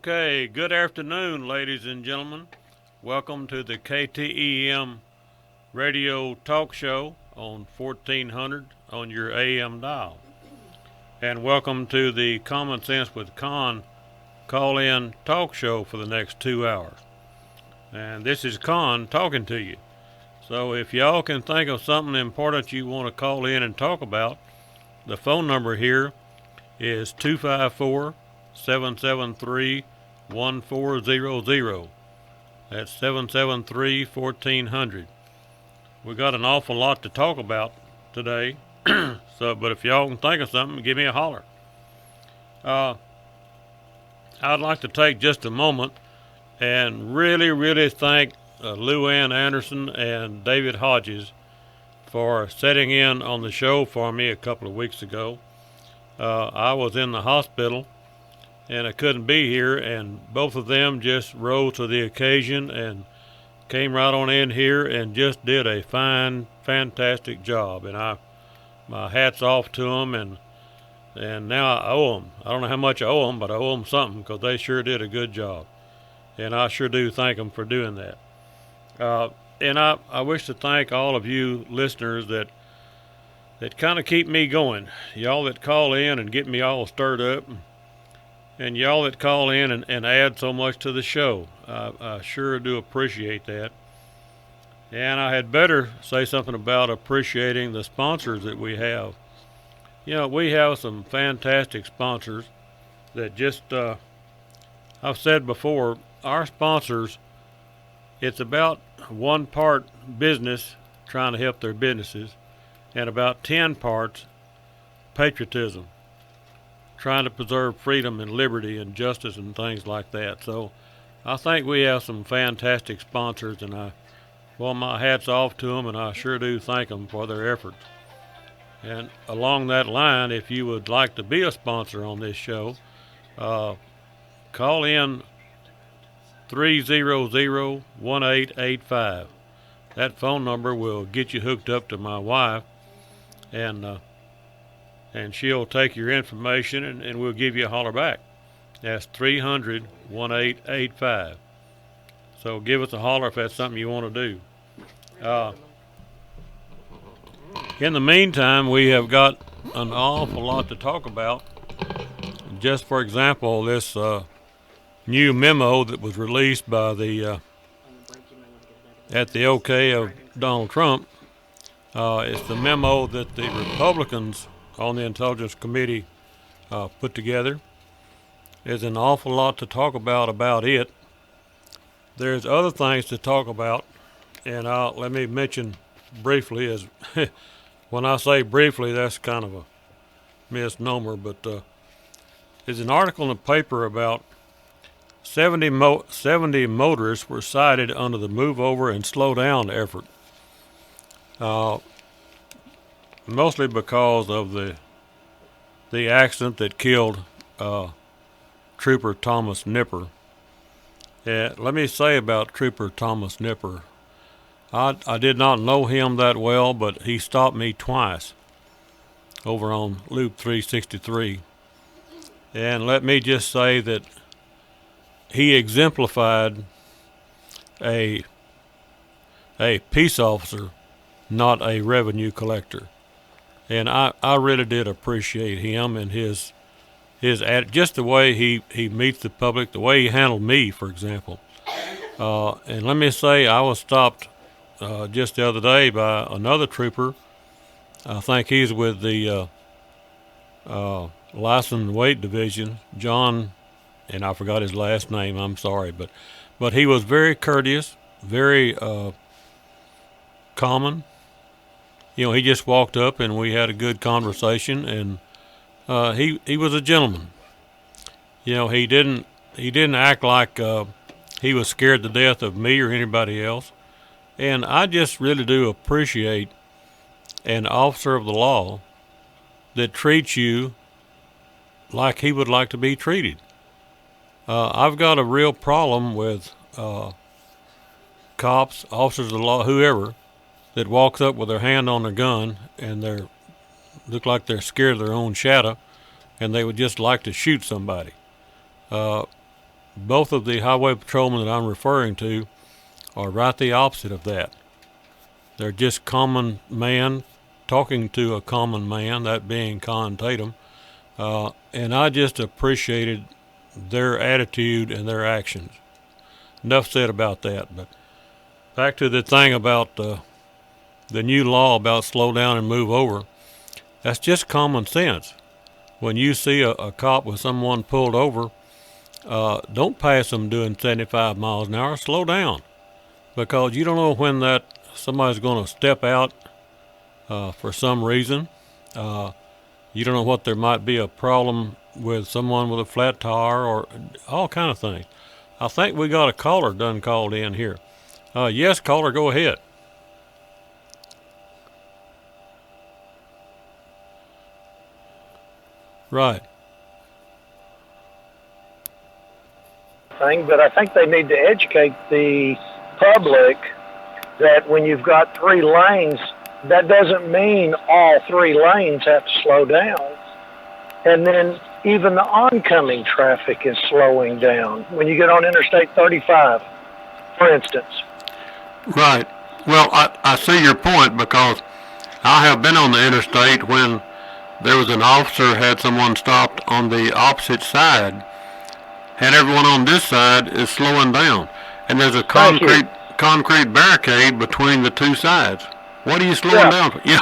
Okay, good afternoon, ladies and gentlemen. Welcome to the KTEM radio talk show on 1400 on your AM dial. And welcome to the Common Sense with Conn call-in talk show for the next 2 hours. And this is Conn talking to you. So if y'all can think of something important you want to call in and talk about, the phone number here is 254-773-1400. That's 773-1400. We got an awful lot to talk about today. But if y'all can think of something, give me a holler. I'd like to take just a moment and really thank Lou Ann Anderson and David Hodges for setting in on the show for me a couple of weeks ago. I was in the hospital and I couldn't be here, and both of them just rose to the occasion and came right on in here and just did a fine, fantastic job. And my hat's off to them, and now I owe them. I don't know how much I owe them, but I owe them something because they sure did a good job. And I sure do thank them for doing that. And I wish to thank all of you listeners that kind of keep me going. Y'all that call in and get me all stirred up, and y'all that call in and add so much to the show. I sure do appreciate that. And I had better say something about appreciating the sponsors that we have. You know, we have some fantastic sponsors that just, I've said before, our sponsors, it's about one part business trying to help their businesses, and about 10 parts patriotism, trying to preserve freedom and liberty and justice and things like that. So I think we have some fantastic sponsors, and my hat's off to them, and I sure do thank them for their efforts. And along that line, if you would like to be a sponsor on this show, call in 300-1885. That phone number will get you hooked up to my wife, and she'll take your information and we'll give you a holler back. That's 300-1885. So give us a holler if that's something you want to do. In the meantime, we have got an awful lot to talk about. Just for example, this new memo that was released by at the OK of Donald Trump. It's the memo that the Republicans on the Intelligence Committee put together. There's an awful lot to talk about it. There's other things to talk about, and let me mention briefly, as when I say briefly, that's kind of a misnomer, but there's an article in the paper about 70 motorists were cited under the Move Over and Slow Down effort, mostly because of the accident that killed Trooper Thomas Nipper. Let me say about Trooper Thomas Nipper, I did not know him that well, but he stopped me twice over on Loop 363. And let me just say that he exemplified a peace officer, not a revenue collector. And I really did appreciate him and his just the way he meets the public, the way he handled me, for example. And let me say, I was stopped just the other day by another trooper. I think he's with the License Weight Division, John, and I forgot his last name. I'm sorry, but he was very courteous, very common. You know, he just walked up and we had a good conversation, and he was a gentleman. You know, he didn't act like he was scared to death of me or anybody else. And I just really do appreciate an officer of the law that treats you like he would like to be treated. I've got a real problem with cops, officers of the law, whoever, that walks up with their hand on their gun and they look like they're scared of their own shadow, and they would just like to shoot somebody. both of the highway patrolmen that I'm referring to are right the opposite of that. They're just common man talking to a common man, that being Conn Tatum. And I just appreciated their attitude and their actions. Enough said about that. But back to the thing about the new law about slow down and move over. That's just common sense. When you see a cop with someone pulled over, don't pass them doing 75 miles an hour. Slow down, because you don't know when that somebody's going to step out for some reason. You don't know what there might be a problem with someone with a flat tire or all kind of things. I think we got a caller done called in here. Yes, caller, go ahead. Right. But I think they need to educate the public that when you've got 3 lanes, that doesn't mean all 3 lanes have to slow down. And then even the oncoming traffic is slowing down when you get on Interstate 35, for instance. Right. Well, I see your point, because I have been on the interstate when there was an officer had someone stopped on the opposite side, and everyone on this side is slowing down, and there's a concrete barricade between the 2 sides. What are you slowing down for? Yeah,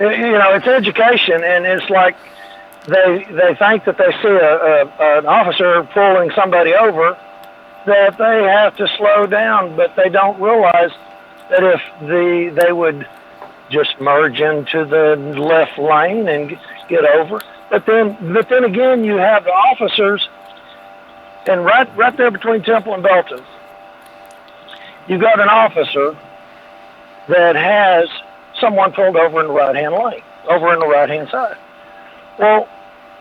it's education, and it's like they think that they see an officer pulling somebody over, that they have to slow down, but they don't realize that if they would just merge into the left lane and get over. But then again, you have the officers, and right there between Temple and Belton, you've got an officer that has someone pulled over in the right-hand lane, over in the right-hand side. Well,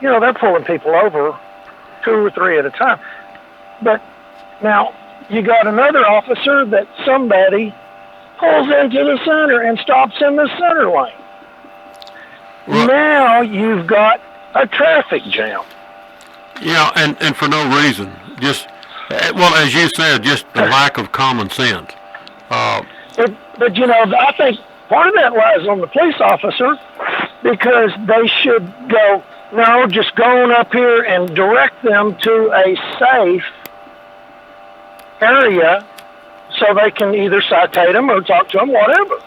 they're pulling people over 2 or 3 at a time. But now you got another officer that somebody pulls into the center and stops in the center lane. Well, now you've got a traffic jam. Yeah, and for no reason. Just, well, as you said, just the lack of common sense. But I think part of that lies on the police officer, because they should just go on up here and direct them to a safe area so they can either citate them or talk to them, whatever.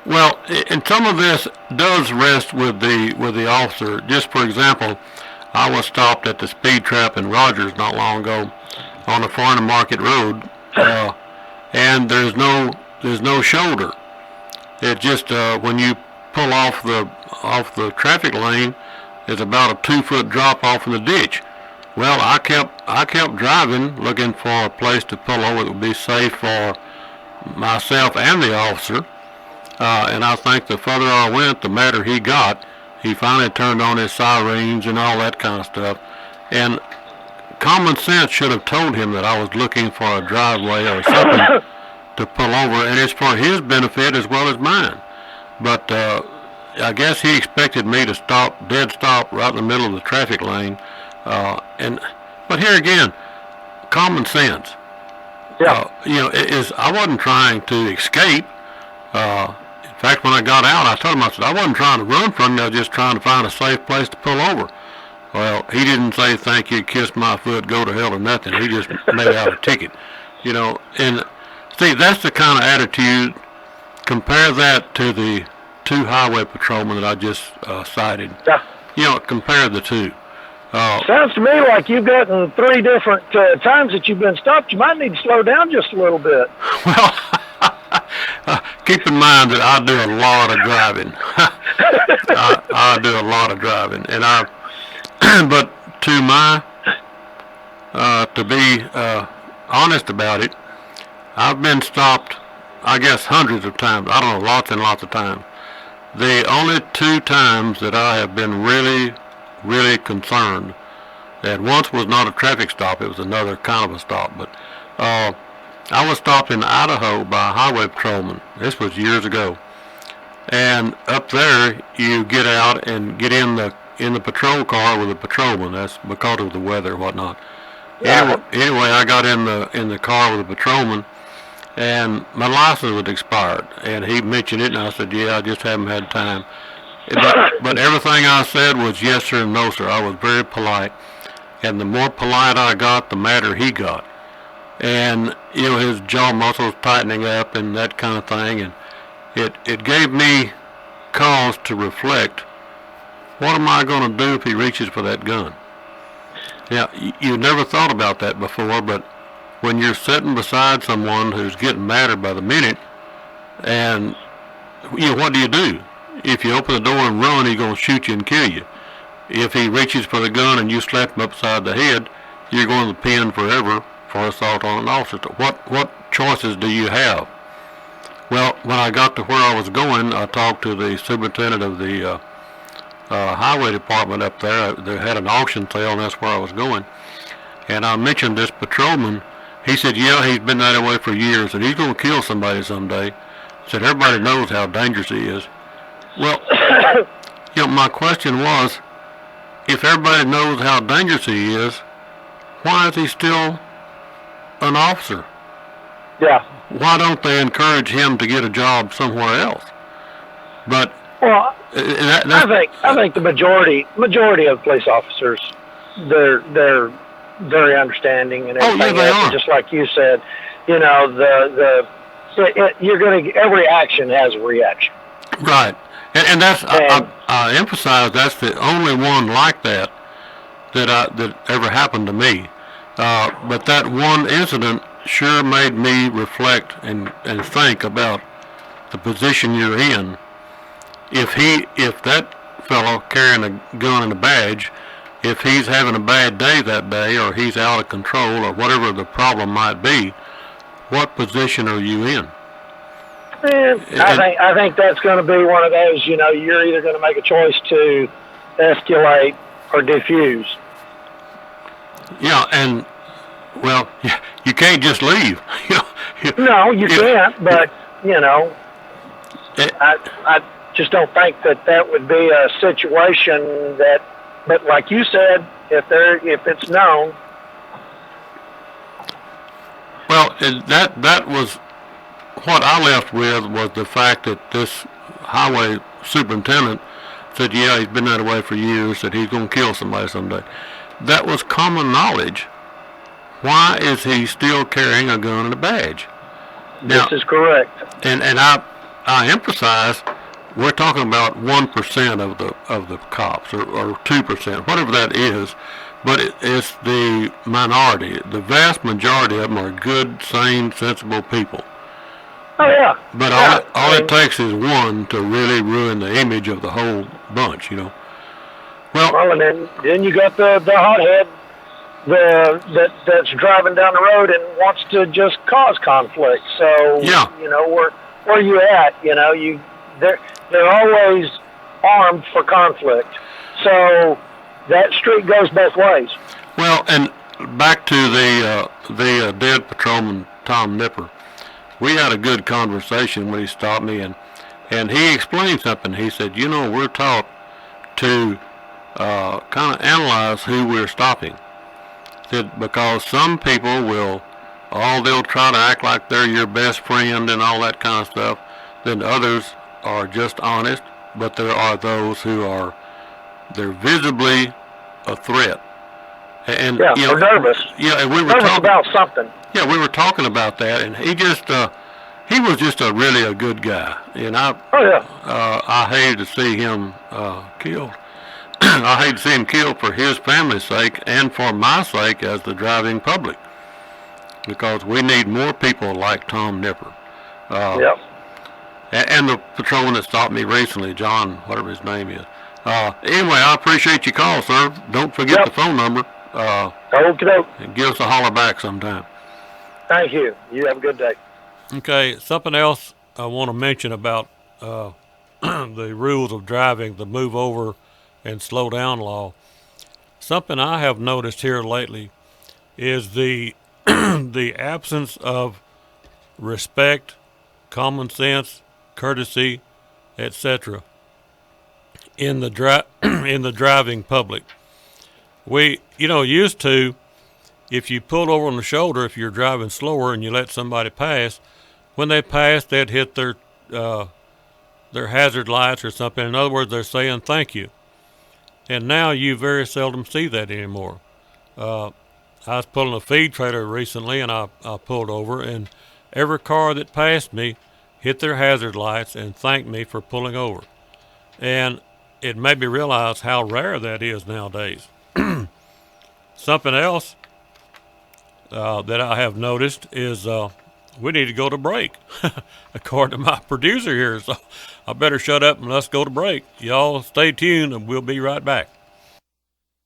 Well, and some of this does rest with the officer. Just for example, I was stopped at the speed trap in Rogers not long ago on the Farnham Market Road, and there's no shoulder. It just when you pull off the traffic lane, it's about a 2-foot drop off in the ditch. Well, I kept driving, looking for a place to pull over that would be safe for myself and the officer. And I think the further I went, the madder he got. He finally turned on his sirens and all that kind of stuff. And common sense should have told him that I was looking for a driveway or something to pull over, and it's for his benefit as well as mine. But I guess he expected me to dead stop right in the middle of the traffic lane. But here again, common sense. Yeah. I wasn't trying to escape. In fact, when I got out, I told him, I said, I wasn't trying to run from you. I was just trying to find a safe place to pull over. Well, he didn't say thank you, kiss my foot, go to hell or nothing. He just made out a ticket. And see, that's the kind of attitude. Compare that to the 2 highway patrolmen that I just cited. Yeah. Compare the 2. Sounds to me like you've gotten 3 different times that you've been stopped. You might need to slow down just a little bit. Well, keep in mind that I do a lot of driving. I do a lot of driving, and but to be honest about it, I've been stopped, I guess, hundreds of times. I don't know, lots and lots of times. The only 2 times that I have been really, really concerned, that once was not a traffic stop, it was another kind of a stop, but I was stopped in Idaho by a highway patrolman. This was years ago. And up there, you get out and get in the patrol car with a patrolman. That's because of the weather and whatnot. Anyway, I got in the car with the patrolman, and my license was expired, and he mentioned it, and I said, yeah, I just haven't had time. But everything I said was yes sir and no sir. I was very polite, and the more polite I got, the madder he got, and his jaw muscles tightening up and that kind of thing, and it gave me cause to reflect. What am I going to do if he reaches for that gun? Now, you never thought about that before, but when you're sitting beside someone who's getting madder by the minute, and what do you do? If you open the door and run, he's going to shoot you and kill you. If he reaches for the gun and you slap him upside the head, you're going to the pen forever for assault on an officer. What choices do you have? Well, when I got to where I was going, I talked to the superintendent of the highway department up there. They had an auction sale, and that's where I was going. And I mentioned this patrolman. He said, yeah, he's been that way for years, and he's going to kill somebody someday. Said, everybody knows how dangerous he is. Well, my question was, if everybody knows how dangerous he is, why is he still an officer? Yeah. Why don't they encourage him to get a job somewhere else? But I think the majority of police officers, they're very understanding and everything. Oh, yeah, they are. Just like you said, you're going to, every action has a reaction. Right. And that's, I emphasize, that's the only one like that ever happened to me. But that one incident sure made me reflect and think about the position you're in. If that fellow carrying a gun and a badge, if he's having a bad day that day, or he's out of control, or whatever the problem might be, what position are you in? I think that's going to be one of those, you're either going to make a choice to escalate or defuse. Yeah, and, well, you can't just leave. No, you can't, but, I just don't think that would be a situation but like you said, if it's known. Well, that was what I left with, was the fact that this highway superintendent said, yeah, he's been that way for years, that he's going to kill somebody someday. That was common knowledge. Why is he still carrying a gun and a badge? This is correct. And I emphasize, we're talking about 1% of the cops, or 2%, whatever that is, but it's the minority. The vast majority of them are good, sane, sensible people. Oh, yeah. But all it takes is one to really ruin the image of the whole bunch, Well, and then you got the hothead that's driving down the road and wants to just cause conflict. So, yeah. Where you at? They're always armed for conflict. So that street goes both ways. Well, and back to the dead patrolman, Tom Nipper. We had a good conversation when he stopped me, and he explained something. He said, we're taught to kind of analyze who we're stopping. Said, because some people they'll try to act like they're your best friend and all that kind of stuff. Then others are just honest, but there are those who they're visibly a threat. And they're nervous. Yeah, and we were talking about something. Yeah, we were talking about that, and he was just really a good guy, and I hated to see him killed. I hate to see him killed for his family's sake and for my sake as the driving public, because we need more people like Tom Nipper. Yep. And the patrolman that stopped me recently, John, whatever his name is. Anyway, I appreciate your call, sir. Don't forget the phone number. Okay. And give us a holler back sometime. Thank you. You have a good day. Okay, something else I want to mention about the rules of driving, the move over and slow down law. Something I have noticed here lately is the the absence of respect, common sense, courtesy, etc. in the driving public. We, used to, if you pull over on the shoulder, if you're driving slower and you let somebody pass, when they pass, they'd hit their hazard lights or something. In other words, they're saying thank you. And now you very seldom see that anymore. I was pulling a feed trailer recently, and I pulled over, and every car that passed me hit their hazard lights and thanked me for pulling over. And it made me realize how rare that is nowadays. Something else that I have noticed is we need to go to break, according to my producer here. So I better shut up and let's go to break. Y'all stay tuned, and we'll be right back.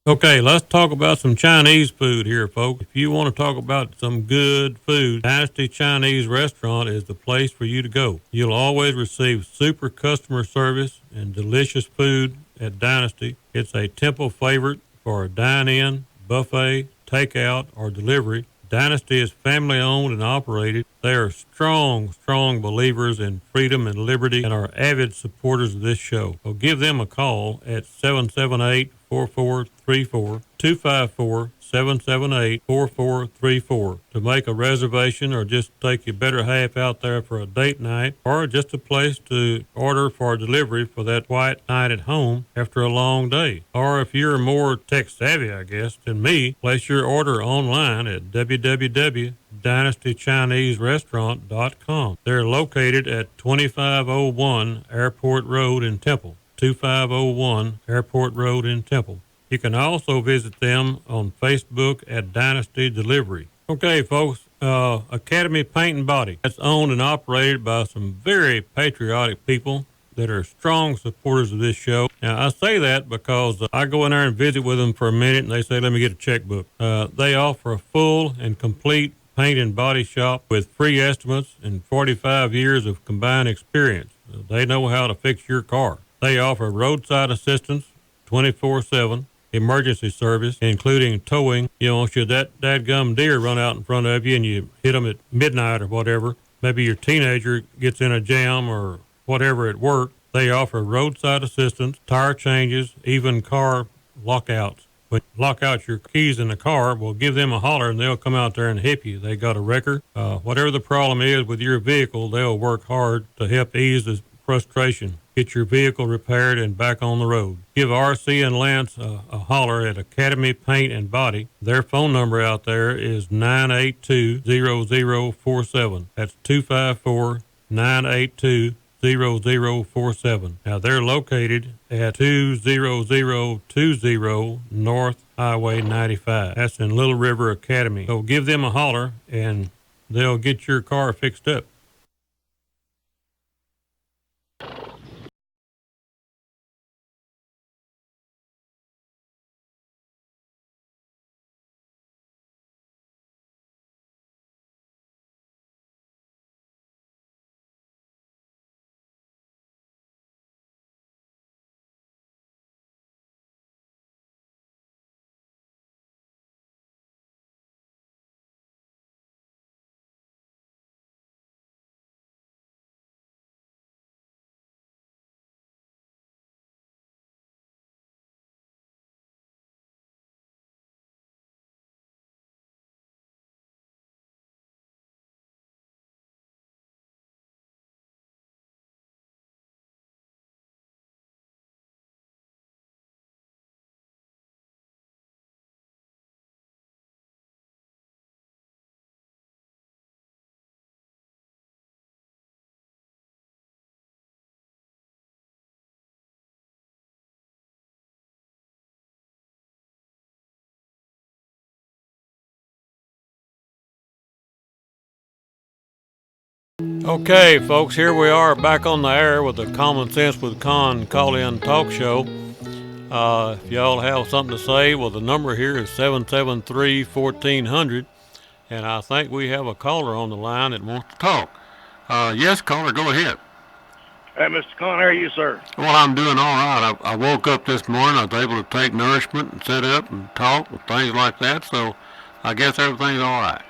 Okay, let's talk about some Chinese food here, folks. If you want to talk about some good food, Dynasty Chinese Restaurant is the place for you to go. You'll always receive super customer service and delicious food at Dynasty. It's a Temple favorite for a dine-in, buffet, takeout, or delivery. Dynasty is family owned and operated. They are strong believers in freedom and liberty and are avid supporters of this show. So give them a call at 778-4434, 254-778-4434 to make a reservation, or just take your better half out there for a date night, or just a place to order for delivery for that quiet night at home after a long day. Or if you're more tech savvy, I guess, than me, place your order online at www.dynastychineserestaurant.com. They're located at 2501 Airport Road in Temple. 2501 Airport Road in Temple. You can also visit them on Facebook at Dynasty Delivery. Okay, folks, Academy Paint and Body. That's owned and operated by some very patriotic people that are strong supporters of this show. Now, I say that because I go in there and visit with them for a minute, and they say, let me get a checkbook. They offer a full and complete paint and body shop with free estimates and 45 years of combined experience. They know how to fix your car. They offer roadside assistance 24/7, emergency service, including towing. You know, should that dadgum deer run out in front of you and you hit them at midnight or whatever, maybe your teenager gets in a jam or whatever at work, they offer roadside assistance, tire changes, even car lockouts. When you lock out your keys in the car, well, give them a holler and they'll come out there and help you. They got a wrecker. Whatever the problem is with your vehicle, they'll work hard to help ease the frustration. Get your vehicle repaired and back on the road. Give RC and Lance a holler at Academy Paint and Body. Their phone number out there is 982-0047. That's 254-982-0047. Now, they're located at 20020 North Highway 95. That's in Little River Academy. So give them a holler, and they'll get your car fixed up. Okay, folks, here we are back on the air with the Common Sense with Conn call-in talk show. If y'all have something to say, well, the number here is 773-1400, and I think we have a caller on the line that wants to talk. Yes, caller, go ahead. Hey, Mr. Conn, how are you, sir? Well, I'm doing all right. I woke up this morning. I was able to take nourishment and sit up and talk with things like that, so I guess everything's all right.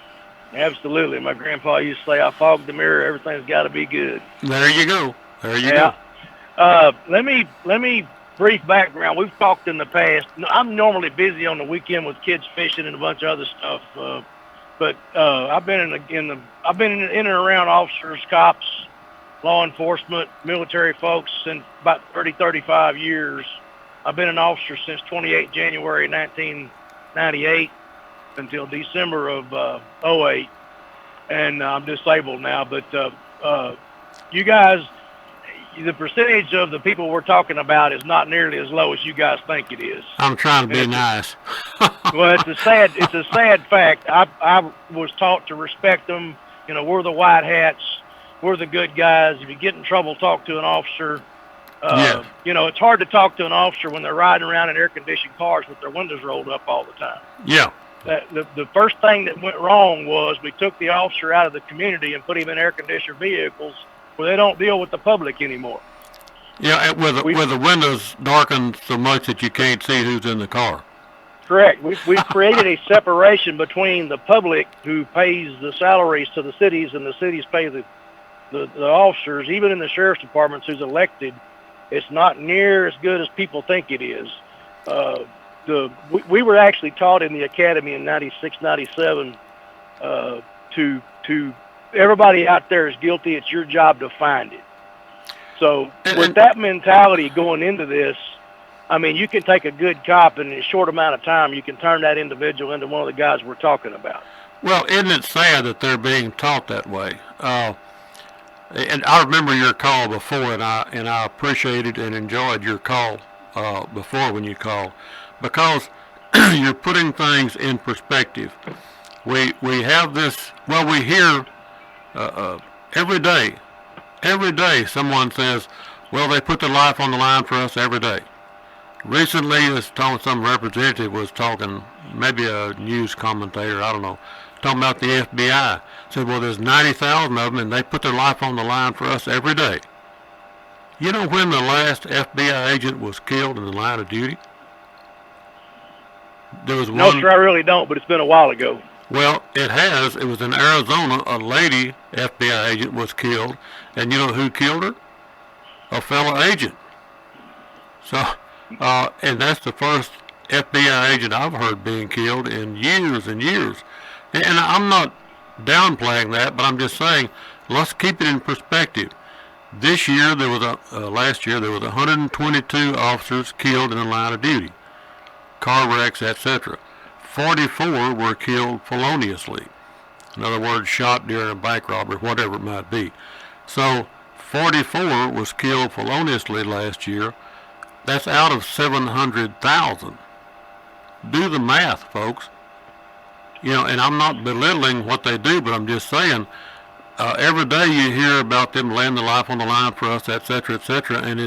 Absolutely. My grandpa used to say, I fogged the mirror, everything's got to be good. There you go. There you go. Let me brief background. We've talked in the past. I'm normally busy on the weekend with kids fishing and a bunch of other stuff. But I've been I've been in and around officers, cops, law enforcement, military folks since about 35 years. I've been an officer since 28 January 1998 until December of 08, and I'm disabled now. But you guys, the percentage of the people we're talking about is not nearly as low as you guys think it is. I'm trying to be nice. Well, it's a sad fact. I was taught to respect them. You know, we're the white hats. We're the good guys. If you get in trouble, talk to an officer. Yeah. You know, it's hard to talk to an officer when they're riding around in air-conditioned cars with their windows rolled up all the time. Yeah. The first thing that went wrong was we took the officer out of the community and put him in air-conditioned vehicles where they don't deal with the public anymore. Yeah, with the windows darkened so much that you can't see who's in the car. Correct. We've created a separation between the public who pays the salaries to the cities and the cities pay the officers. Even in the sheriff's departments who's elected, it's not near as good as people think it is. We were actually taught in the academy in 96, 97 to everybody out there is guilty. It's your job to find it. So with that mentality going into this, I mean, you can take a good cop and in a short amount of time, you can turn that individual into one of the guys we're talking about. Well, isn't it sad that they're being taught that way? And I remember your call before, and I appreciated and enjoyed your call before when you called, because you're putting things in perspective. We have this. Well, we hear every day someone says, "Well, they put their life on the line for us every day." Recently, some representative was talking, maybe a news commentator, I don't know, talking about the FBI. Said, well, there's 90,000 of them, and they put their life on the line for us every day. You know when the last FBI agent was killed in the line of duty? There was one. No, sir, I really don't, but it's been a while ago. Well, it has. It was in Arizona. A lady FBI agent was killed, and you know who killed her? A fellow agent. So, and that's the first FBI agent I've heard being killed in years and years. And I'm not downplaying that, but I'm just saying, let's keep it in perspective. This year, last year, there was 122 officers killed in the line of duty, car wrecks, etc. 44 were killed feloniously. In other words, shot during a bank robbery, whatever it might be. So 44 was killed feloniously last year. That's out of 700,000. Do the math, folks. You know, and I'm not belittling what they do, but I'm just saying, every day you hear about them laying their life on the line for us, etc., and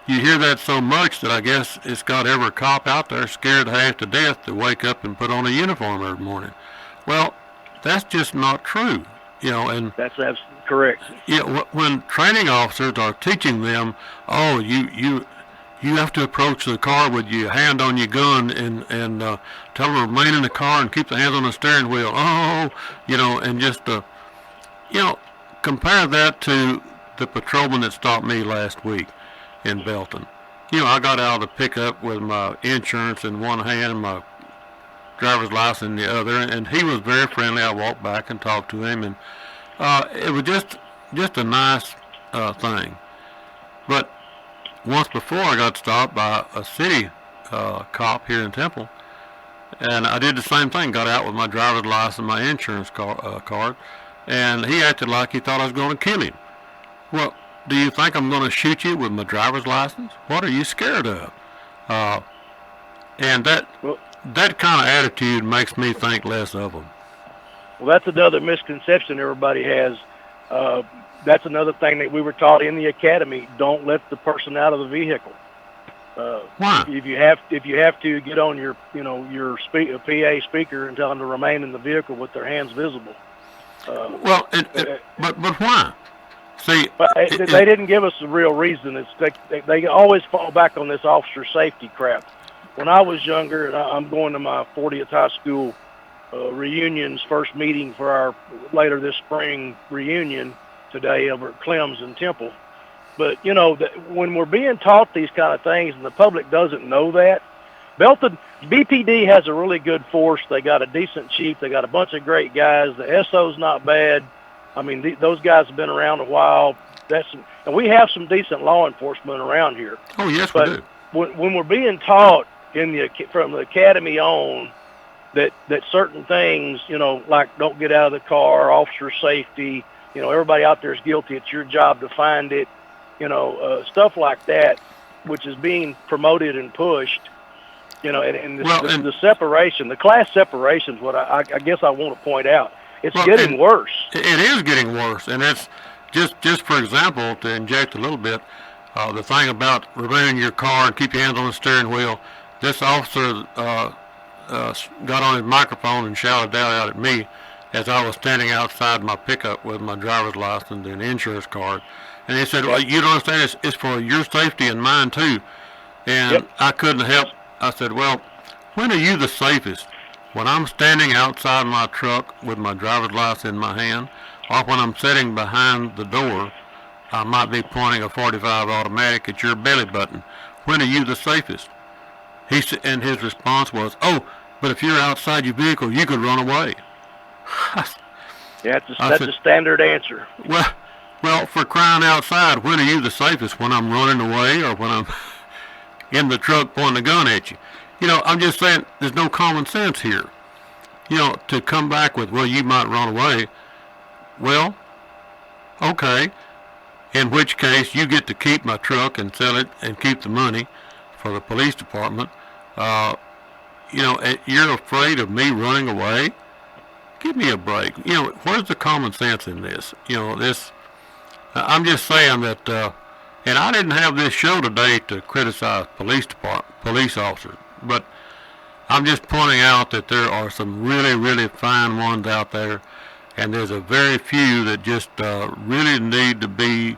you hear that so much that I guess it's got every cop out there scared half to death to wake up and put on a uniform every morning. Well, that's just not true, you know. And that's absolutely correct. Yeah, when training officers are teaching them, oh, you have to approach the car with your hand on your gun and tell them to remain in the car and keep the hands on the steering wheel. Oh, you know, and just compare that to the patrolman that stopped me last week in Belton. You know, I got out of the pickup with my insurance in one hand and my driver's license in the other, and he was very friendly. I walked back and talked to him, and it was just a nice thing. But once before, I got stopped by a city cop here in Temple, and I did the same thing. Got out with my driver's license and my insurance card, and he acted like he thought I was going to kill him. Well, do you think I'm going to shoot you with my driver's license? What are you scared of? And that kind of attitude makes me think less of them. Well, that's another misconception everybody has. That's another thing that we were taught in the academy. Don't let the person out of the vehicle. Why? If you have to get on your PA speaker and tell them to remain in the vehicle with their hands visible. But why? See, they didn't give us a real reason. They always fall back on this officer safety crap. When I was younger, and I'm going to my 40th high school reunion's first meeting for our later this spring reunion today over at Clem's in Temple. But when we're being taught these kind of things and the public doesn't know that, Belton BPD has a really good force. They got a decent chief. They got a bunch of great guys. The SO's not bad. I mean, those guys have been around a while. And we have some decent law enforcement around here. Oh, yes, but we do. When we're being taught from the academy on that certain things, like don't get out of the car, officer safety, everybody out there is guilty. It's your job to find it, stuff like that, which is being promoted and pushed. The separation, the class separation is what I guess I want to point out. It's getting worse. It is getting worse, and it's just for example, to inject a little bit, the thing about removing your car and keep your hands on the steering wheel. This officer got on his microphone and shouted out at me as I was standing outside my pickup with my driver's license and insurance card, and he said, "Well, you don't understand. It's for your safety and mine too." And I couldn't help. I said, "Well, when are you the safest? When I'm standing outside my truck with my driver's license in my hand, or when I'm sitting behind the door, I might be pointing a .45 automatic at your belly button. When are you the safest?" And his response was, "Oh, but if you're outside your vehicle, you could run away." That's a standard answer. Well, for crying outside, when are you the safest? When I'm running away or when I'm in the truck pointing a gun at you? I'm just saying there's no common sense here. To come back with, well, you might run away. Well, okay. In which case, you get to keep my truck and sell it and keep the money for the police department. You're afraid of me running away? Give me a break. Where's the common sense in this? I'm just saying that, and I didn't have this show today to criticize police officers, but I'm just pointing out that there are some really, really fine ones out there, and there's a very few that just really need to be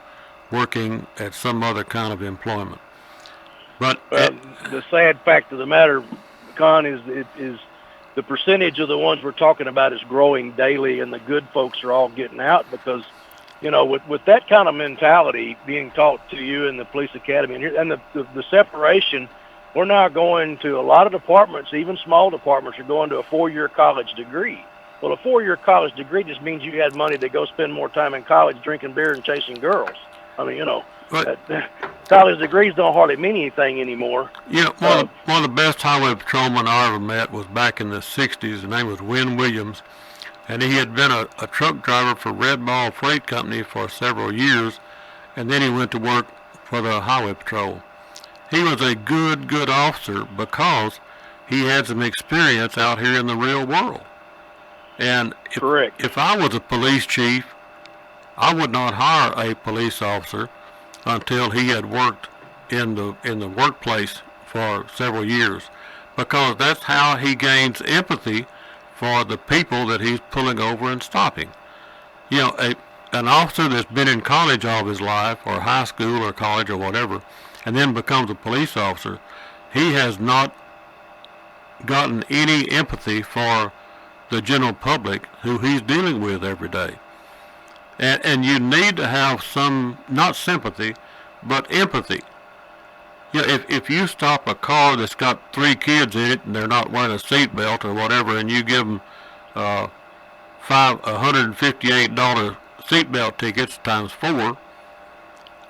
working at some other kind of employment. But the sad fact of the matter, Conn, is the percentage of the ones we're talking about is growing daily, and the good folks are all getting out because, with that kind of mentality being taught to you in the police academy and the separation, we're now going to a lot of departments, even small departments, are going to a 4-year college degree. Well, a 4-year college degree just means you had money to go spend more time in college drinking beer and chasing girls. I mean, college degrees don't hardly mean anything anymore. One of the best highway patrolmen I ever met was back in the 60s. His name was Win Williams, and he had been a truck driver for Red Ball Freight Company for several years, and then he went to work for the highway patrol. He was a good officer because he had some experience out here in the real world. And if I was a police chief, I would not hire a police officer until he had worked in the workplace for several years, because that's how he gains empathy for the people that he's pulling over and stopping. An officer that's been in college all of his life, or high school or college or whatever, and then becomes a police officer, he has not gotten any empathy for the general public who he's dealing with every day. And you need to have some, not sympathy, but empathy. If you stop a car that's got 3 kids in it and they're not wearing a seatbelt or whatever, and you give them $158 seatbelt tickets times 4,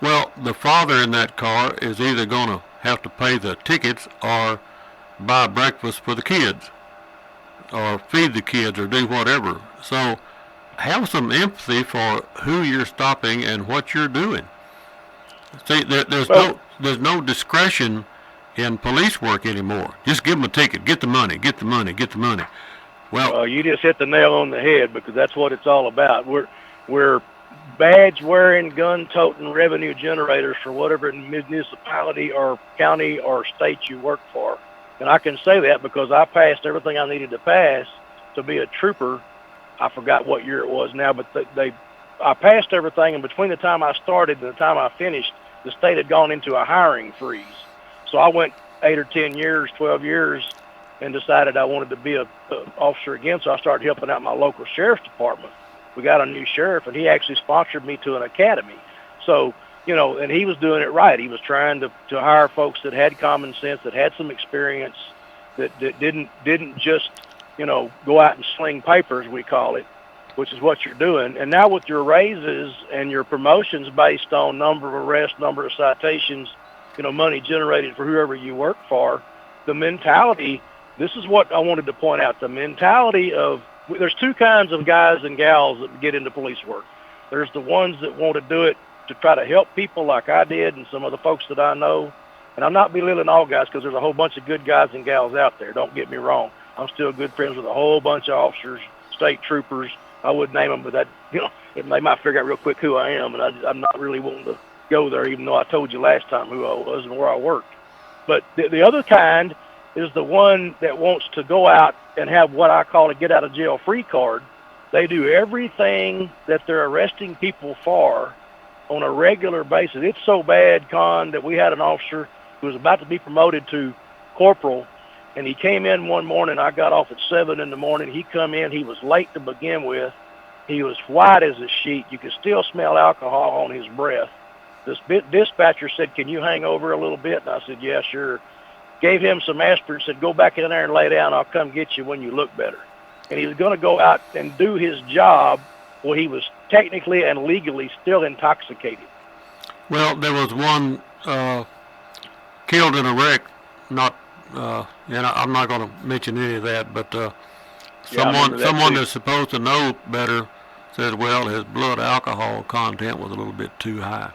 well, the father in that car is either going to have to pay the tickets or buy breakfast for the kids or feed the kids or do whatever. So have some empathy for who you're stopping and what you're doing. See, there's no discretion in police work anymore. Just give them a ticket, get the money. Well, you just hit the nail on the head, because that's what it's all about. We're badge-wearing, gun-toting revenue generators for whatever municipality or county or state you work for. And I can say that because I passed everything I needed to pass to be a trooper. I forgot what year it was now, but I passed everything, and between the time I started and the time I finished, the state had gone into a hiring freeze. So I went 8 or 10 years, 12 years, and decided I wanted to be an officer again, so I started helping out my local sheriff's department. We got a new sheriff, and he actually sponsored me to an academy. So and he was doing it right. He was trying to hire folks that had common sense, that had some experience, that didn't just, go out and sling papers, we call it, which is what you're doing. And now with your raises and your promotions based on number of arrests, number of citations, money generated for whoever you work for, the mentality, this is what I wanted to point out, the mentality of, there's two kinds of guys and gals that get into police work. There's the ones that want to do it to try to help people like I did and some of the folks that I know. And I'm not belittling all guys, because there's a whole bunch of good guys and gals out there. Don't get me wrong. I'm still good friends with a whole bunch of officers, state troopers. I wouldn't name them, but that, they might figure out real quick who I am, and I'm not really wanting to go there, even though I told you last time who I was and where I worked. But the other kind is the one that wants to go out and have what I call a get-out-of-jail-free card. They do everything that they're arresting people for on a regular basis. It's so bad, Conn, that we had an officer who was about to be promoted to corporal, and he came in one morning. I got off at 7 in the morning. He come in. He was late to begin with. He was white as a sheet. You could still smell alcohol on his breath. This dispatcher said, "Can you hang over a little bit?" And I said, "Yeah, sure." Gave him some aspirin, said, "Go back in there and lay down. I'll come get you when you look better." And he was going to go out and do his job where he was technically and legally still intoxicated. Well, there was one killed in a wreck, not, and I'm not going to mention any of that, but someone that's supposed to know better said, well, his blood alcohol content was a little bit too high.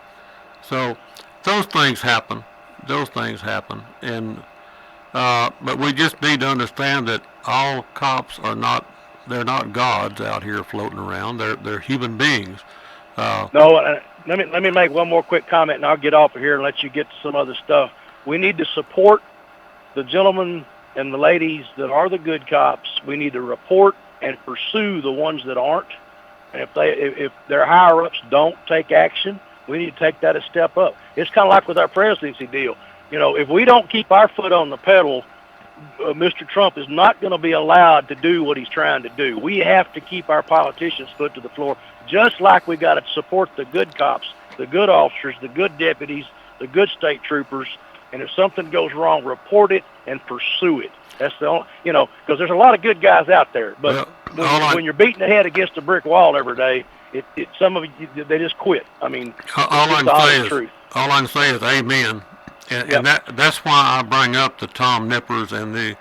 So those things happen. And but we just need to understand that all cops are they're not gods out here floating around. They're human beings. No, let me make one more quick comment, and I'll get off of here and let you get to some other stuff. We need to support the gentlemen and the ladies that are the good cops. We need to report and pursue the ones that aren't. And if their higher ups don't take action, we need to take that a step up. It's kind of like with our presidency deal. If we don't keep our foot on the pedal, Mr. Trump is not going to be allowed to do what he's trying to do. We have to keep our politicians' foot to the floor, just like we got to support the good cops, the good officers, the good deputies, the good state troopers. And if something goes wrong, report it and pursue it. That's the only, because there's a lot of good guys out there. But when you're beating the head against a brick wall every day, some of you, they just quit. I mean, all I can say is amen. And that's why I bring up the Tom Nippers and the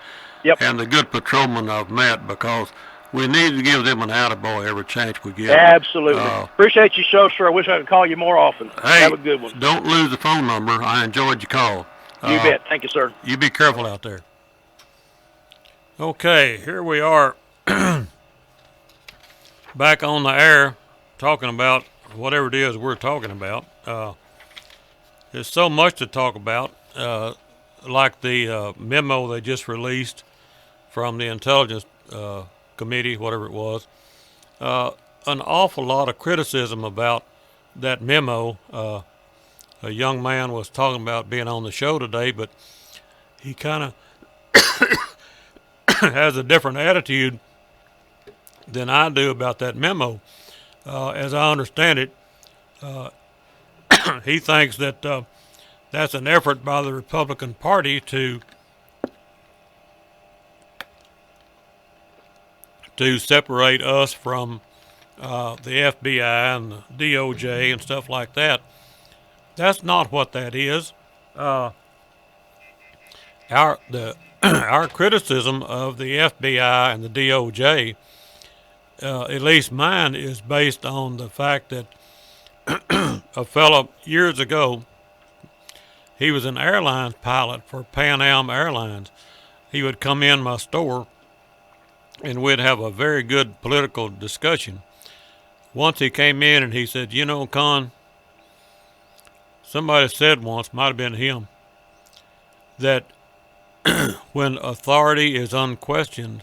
good patrolmen I've met, because we need to give them an attaboy every chance we get. Absolutely. Appreciate your show, sir. I wish I could call you more often. Hey, have a good one. Don't lose the phone number. I enjoyed your call. You bet. Thank you, sir. You be careful out there. Okay, here we are back on the air talking about whatever it is we're talking about. There's so much to talk about, like the memo they just released from the Intelligence Committee, whatever it was. An awful lot of criticism about that memo. A young man was talking about being on the show today, but he kind of has a different attitude than I do about that memo. As I understand it, he thinks that that's an effort by the Republican Party to separate us from the FBI and the DOJ and stuff like that. That's not what that is. Our criticism of the FBI and the DOJ, at least mine, is based on the fact that a fellow years ago, he was an airlines pilot for Pan Am Airlines. He would come in my store and we'd have a very good political discussion. Once he came in and he said, Conn, somebody said once, might have been him, that when authority is unquestioned,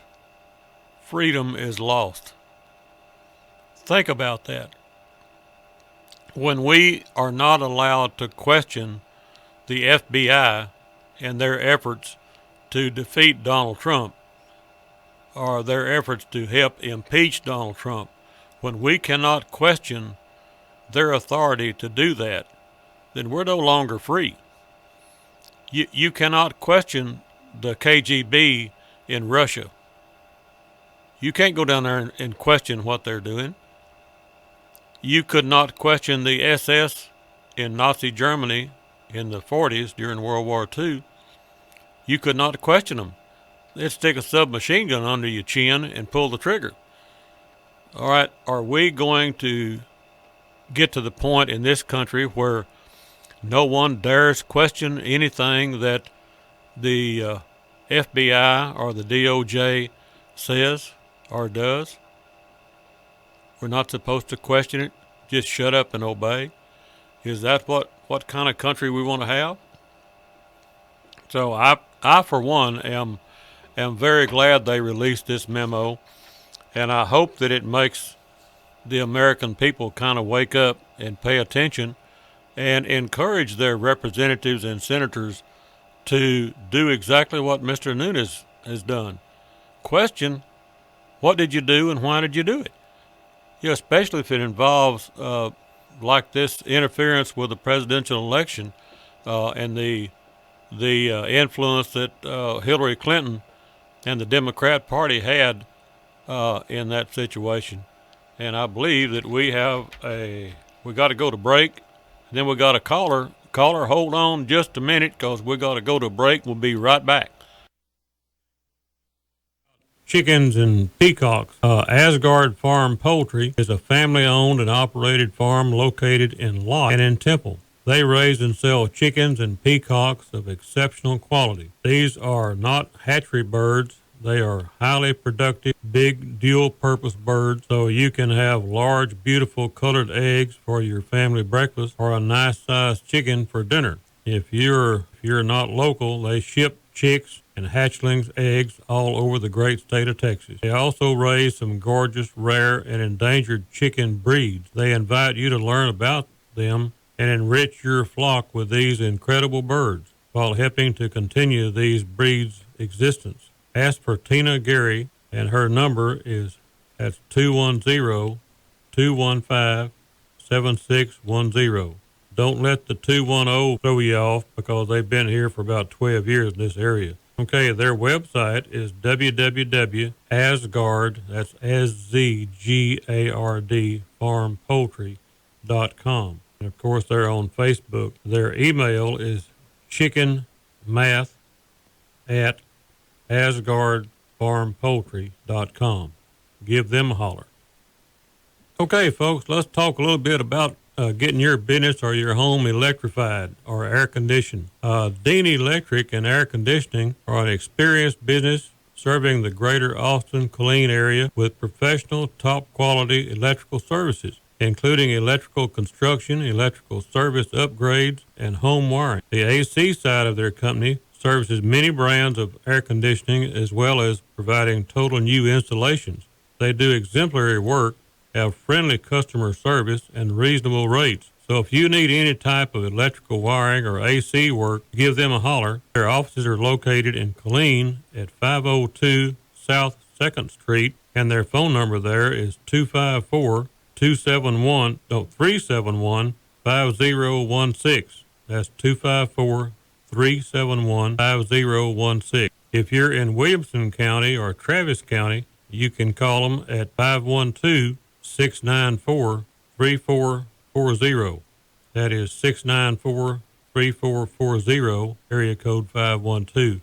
freedom is lost. Think about that. When we are not allowed to question the FBI and their efforts to defeat Donald Trump, or their efforts to help impeach Donald Trump, when we cannot question their authority to do that, then we're no longer free. You cannot question the KGB in Russia. You can't go down there and question what they're doing. You could not question the SS in Nazi Germany in the 40s during World War II. You could not question them. They'd stick a submachine gun under your chin and pull the trigger. All right, are we going to get to the point in this country where no one dares question anything that the FBI or the DOJ says or does? We're not supposed to question it. Just shut up and obey. Is that what kind of country we want to have? So I for one am very glad they released this memo, and I hope that it makes the American people kind of wake up and pay attention and encourage their representatives and senators to do exactly what Mr. Nunes has done. Question, what did you do and why did you do it? Especially if it involves like this interference with the presidential election and the influence that Hillary Clinton and the Democrat Party had in that situation. And I believe that we got to go to break. And then we got a caller. Caller, hold on just a minute because we got to go to break. We'll be right back. Chickens and peacocks. Asgard Farm Poultry is a family-owned and operated farm located in Lott and in Temple. They raise and sell chickens and peacocks of exceptional quality. These are not hatchery birds. They are highly productive, big, dual-purpose birds, so you can have large, beautiful colored eggs for your family breakfast or a nice-sized chicken for dinner. If you're not local, they ship chicks and hatchlings eggs all over the great state of Texas. They also raise some gorgeous, rare, and endangered chicken breeds. They invite you to learn about them and enrich your flock with these incredible birds while helping to continue these breeds' existence. Ask for Tina Gary, and her number is at 210-215-7610. Don't let the 210 throw you off because they've been here for about 12 years in this area. Okay, their website is www.asgard, that's SZGARD, farmpoultry.com. And of course, they're on Facebook. Their email is chickenmath@asgardfarmpoultry.com. Give them a holler. Okay, folks, let's talk a little bit about getting your business or your home electrified or air conditioned. Dean Electric and Air Conditioning are an experienced business serving the greater Austin, Killeen area with professional, top-quality electrical services, including electrical construction, electrical service upgrades, and home wiring. The AC side of their company services many brands of air conditioning as well as providing total new installations. They do exemplary work, have friendly customer service, and reasonable rates. So if you need any type of electrical wiring or AC work, give them a holler. Their offices are located in Killeen at 502 South 2nd Street, and their phone number there is 254-371-5016. That's 254-371-5016. If you're in Williamson County or Travis County, you can call them at 512-694-3440. That is 694-3440, area code 512.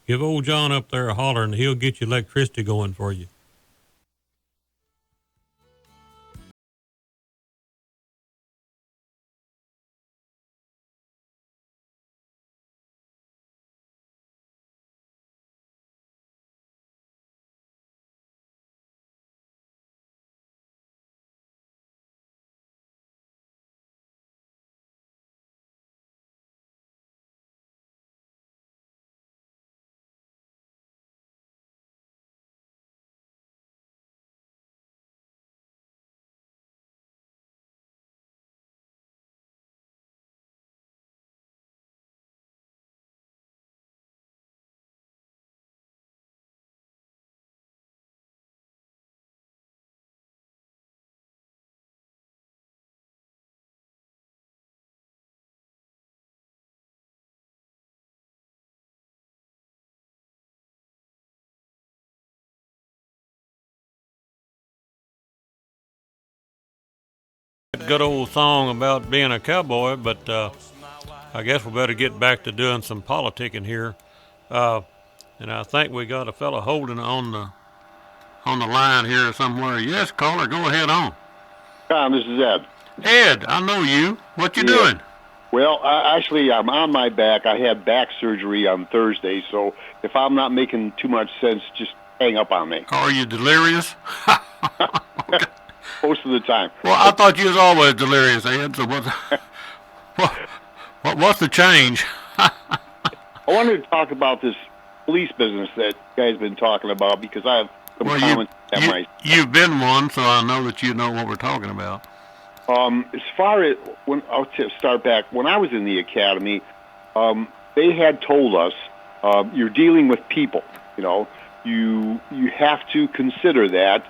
Give old John up there a holler and he'll get your electricity going for you. that good old song about being a cowboy, but I guess we better get back to doing some politicking here. And I think we got a fellow holding on the line here somewhere. Yes, caller, go ahead on. Conn, this is Ed. Ed, I know you. What you doing? Well, actually, I'm on my back. I had back surgery on Thursday, so if I'm not making too much sense, just hang up on me. Are you delirious? Most of the time. Well, I thought you was always delirious, Ed. So what's the change? I wanted to talk about this police business that you guys have been talking about because I have some comments at my... You've been one, so I know that you know what we're talking about. As far as I'll start back when I was in the academy, they had told us you're dealing with people. You know, you have to consider that.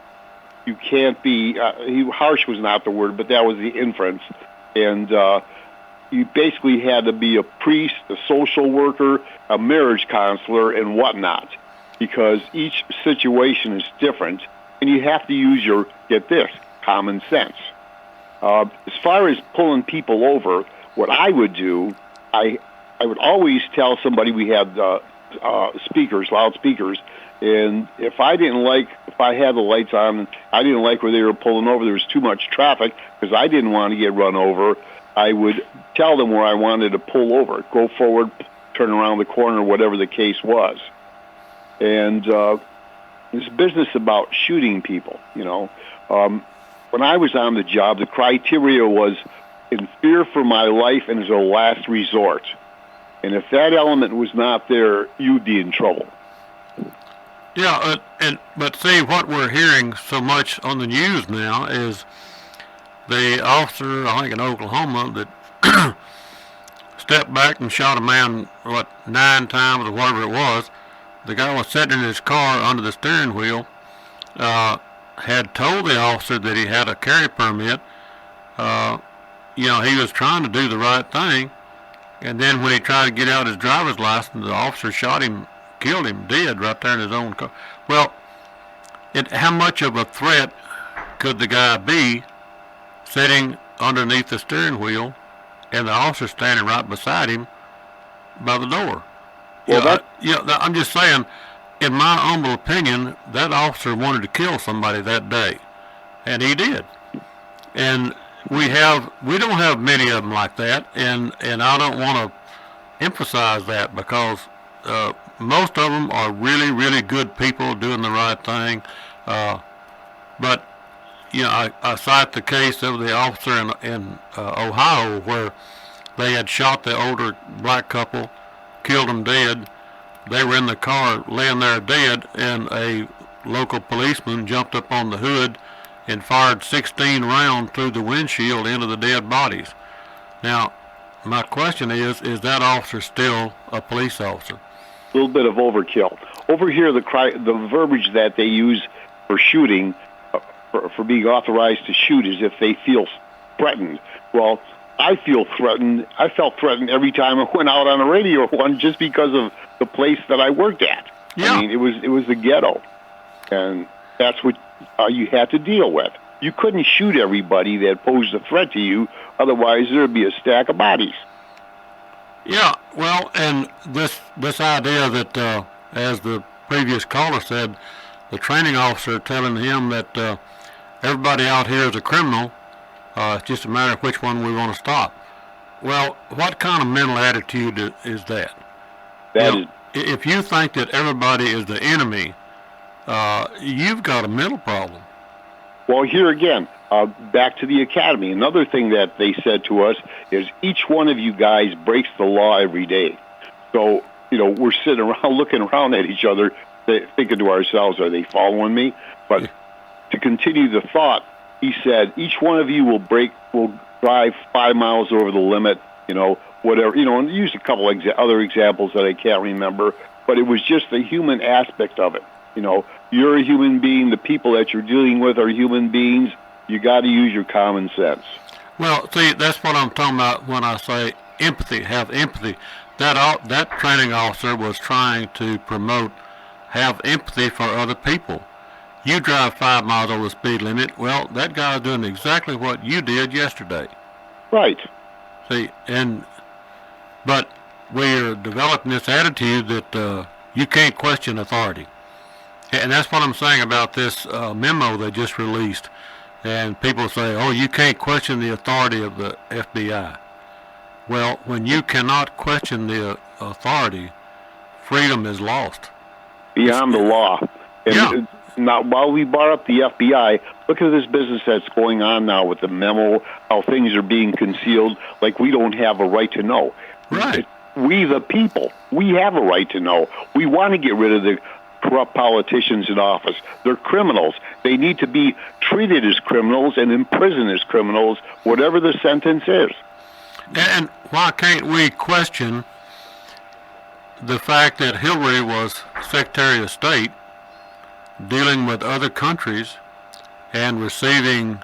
You can't be harsh was not the word, but that was the inference, and you basically had to be a priest, a social worker, a marriage counselor, and whatnot, because each situation is different, and you have to use your common sense. As far as pulling people over, what I would do, I would always tell somebody we had loudspeakers, and if I had the lights on, I didn't like where they were pulling over, there was too much traffic, because I didn't want to get run over, I would tell them where I wanted to pull over, go forward, turn around the corner, whatever the case was. And this business about shooting people, you know, when I was on the job, the criteria was in fear for my life and as a last resort. And if that element was not there, you'd be in trouble. Yeah, but see, what we're hearing so much on the news now is the officer, I think in Oklahoma, that stepped back and shot a man, 9 times or whatever it was. The guy was sitting in his car under the steering wheel, had told the officer that he had a carry permit. You know, he was trying to do the right thing, and then when he tried to get out his driver's license, the officer shot him, killed him dead right there in his own car. Well, how much of a threat could the guy be sitting underneath the steering wheel and the officer standing right beside him by the door? Well, I'm just saying, in my humble opinion, that officer wanted to kill somebody that day, and he did. And we don't have many of them like that, and I don't want to emphasize that because most of them are really, really good people doing the right thing. But you know, I cite the case of the officer in Ohio where they had shot the older black couple, killed them dead. They were in the car laying there dead, and a local policeman jumped up on the hood and fired 16 rounds through the windshield into the dead bodies. Now, my question is that officer still a police officer? A little bit of overkill. Over here, the verbiage that they use for shooting, for being authorized to shoot, is if they feel threatened. Well, I felt threatened every time I went out on a radio one just because of the place that I worked at. Yeah. I mean, it was the ghetto, and that's what you had to deal with. You couldn't shoot everybody that posed a threat to you, otherwise there'd be a stack of bodies. Yeah, well, and this idea that, as the previous caller said, the training officer telling him that everybody out here is a criminal, it's just a matter of which one we want to stop. Well, what kind of mental attitude is that? If you think that everybody is the enemy, you've got a mental problem. Well, here again, back to the academy. Another thing that they said to us is each one of you guys breaks the law every day. So, you know, we're sitting around looking around at each other, thinking to ourselves, are they following me? But to continue the thought, he said, each one of you will drive 5 miles over the limit, you know, whatever, you know, and use a couple other examples that I can't remember, but it was just the human aspect of it. You know, you're a human being, the people that you're dealing with are human beings, you got to use your common sense. Well, see, that's what I'm talking about when I say empathy, have empathy. That training officer was trying to promote have empathy for other people. You drive 5 miles over the speed limit. Well, that guy's doing exactly what you did yesterday. Right. See, but we're developing this attitude that you can't question authority. And that's what I'm saying about this memo they just released. And people say, oh, you can't question the authority of the FBI. Well, when you cannot question the authority, freedom is lost. Beyond the law. And yeah. Now, while we brought up the FBI, look at this business that's going on now with the memo, how things are being concealed, like we don't have a right to know. Right. We, the people, we have a right to know. We want to get rid of the corrupt politicians in office. They're criminals. They need to be treated as criminals and imprisoned as criminals, whatever the sentence is. And why can't we question the fact that Hillary was Secretary of State, dealing with other countries and receiving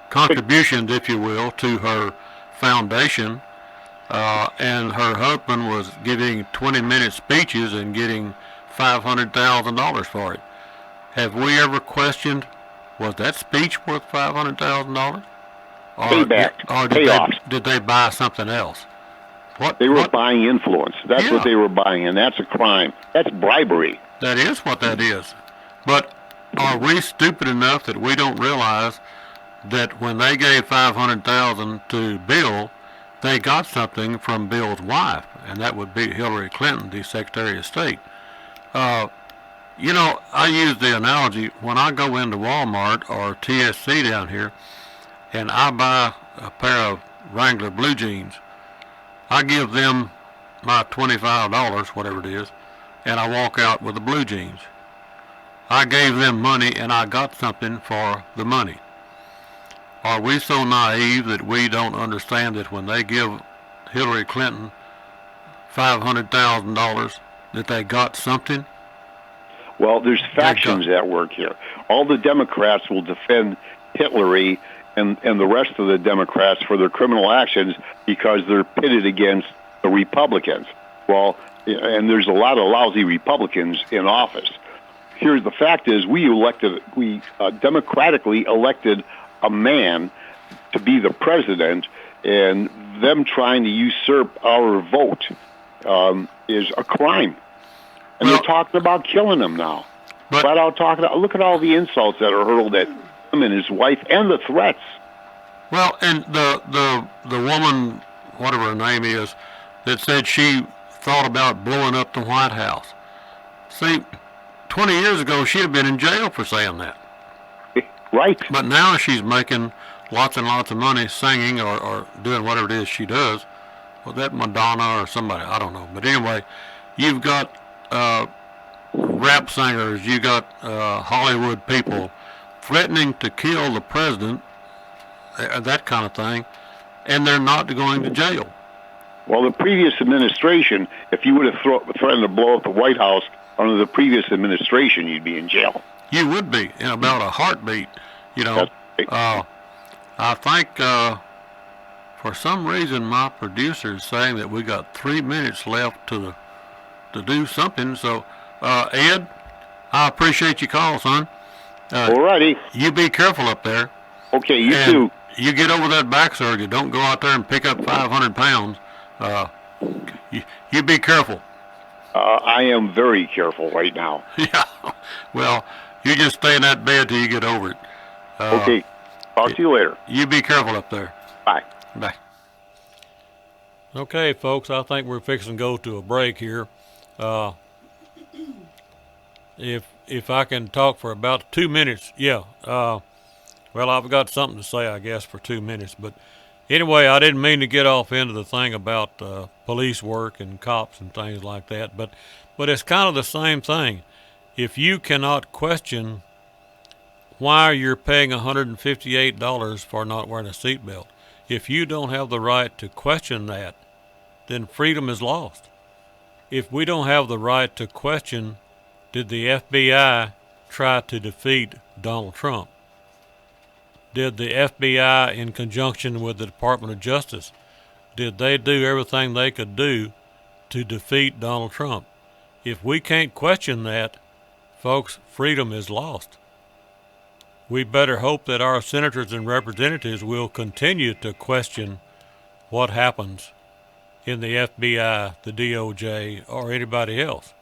contributions, if you will, to her foundation, and her husband was giving 20-minute speeches and getting $500,000 for it. Have we ever questioned, was that speech worth $500,000? Payback, or did they buy something else? They were buying influence. That's what they were buying, and that's a crime. That's bribery. That is what that is. But are we stupid enough that we don't realize that when they gave $500,000 to Bill, they got something from Bill's wife, and that would be Hillary Clinton, the Secretary of State. You know, I use the analogy when I go into Walmart or TSC down here, and I buy a pair of Wrangler blue jeans. I give them my $25, whatever it is, and I walk out with the blue jeans. I gave them money and I got something for the money. Are we so naive that we don't understand that when they give Hillary Clinton $500,000 that they got something? Well, there's factions at work here. All the Democrats will defend Hillary and the rest of the Democrats for their criminal actions because they're pitted against the Republicans. Well, and there's a lot of lousy Republicans in office. Here, the fact is, we democratically elected a man to be the president, and them trying to usurp our vote is a crime. And they're talking about killing him now. Flat out talking about, look at all the insults that are hurled at him and his wife, and the threats. Well, and the woman, whatever her name is, that said she thought about blowing up the White House. See, 20 years ago, she'd have been in jail for saying that. Right. But now she's making lots and lots of money singing or doing whatever it is she does. Was that Madonna or somebody? I don't know. But anyway, you've got rap singers, you got Hollywood people threatening to kill the president, that kind of thing, and they're not going to jail. Well, the previous administration, if you would have threatened to blow up the White House under the previous administration, you'd be in jail. You would be, in about a heartbeat, you know. I think for some reason my producer is saying that we got 3 minutes left to do something. So, Ed, I appreciate your call, son. Alrighty. You be careful up there. Okay, you too. You get over that back surgery. Don't go out there and pick up 500 pounds. You be careful. I am very careful right now. Yeah. Well, you just stay in that bed till you get over it. Okay. Talk to you later. You be careful up there. Bye. Bye. Okay, folks, I think we're fixing to go to a break here. If I can talk for about 2 minutes, yeah. Well, I've got something to say, I guess, for 2 minutes. But anyway, I didn't mean to get off into the thing about police work and cops and things like that. But it's kind of the same thing. If you cannot question why you're paying $158 for not wearing a seatbelt, if you don't have the right to question that, then freedom is lost. If we don't have the right to question, did the FBI try to defeat Donald Trump? Did the FBI, in conjunction with the Department of Justice, did they do everything they could do to defeat Donald Trump? If we can't question that, folks, freedom is lost. We better hope that our senators and representatives will continue to question what happens in the FBI, the DOJ, or anybody else.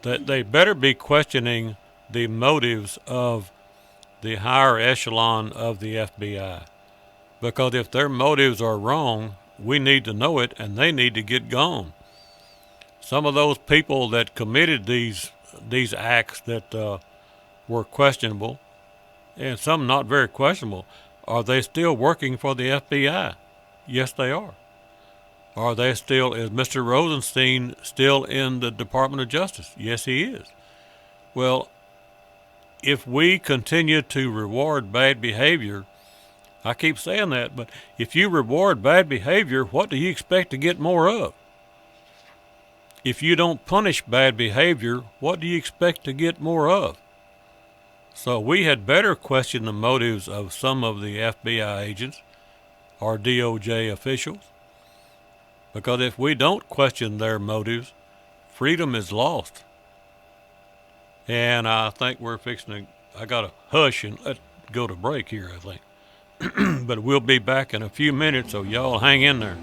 That they better be questioning the motives of the higher echelon of the FBI. Because if their motives are wrong, we need to know it, and they need to get gone. Some of those people that committed these acts that were questionable, and some not very questionable, are they still working for the FBI? Yes, they are. Are they still, is Mr. Rosenstein still in the Department of Justice? Yes, he is. Well, if we continue to reward bad behavior, I keep saying that, but if you reward bad behavior, what do you expect to get more of? If you don't punish bad behavior, what do you expect to get more of? So we had better question the motives of some of the FBI agents or DOJ officials, because if we don't question their motives, freedom is lost. And I think we're fixing to, I got to hush and let go to break here, I think. But we'll be back in a few minutes, so y'all hang in there.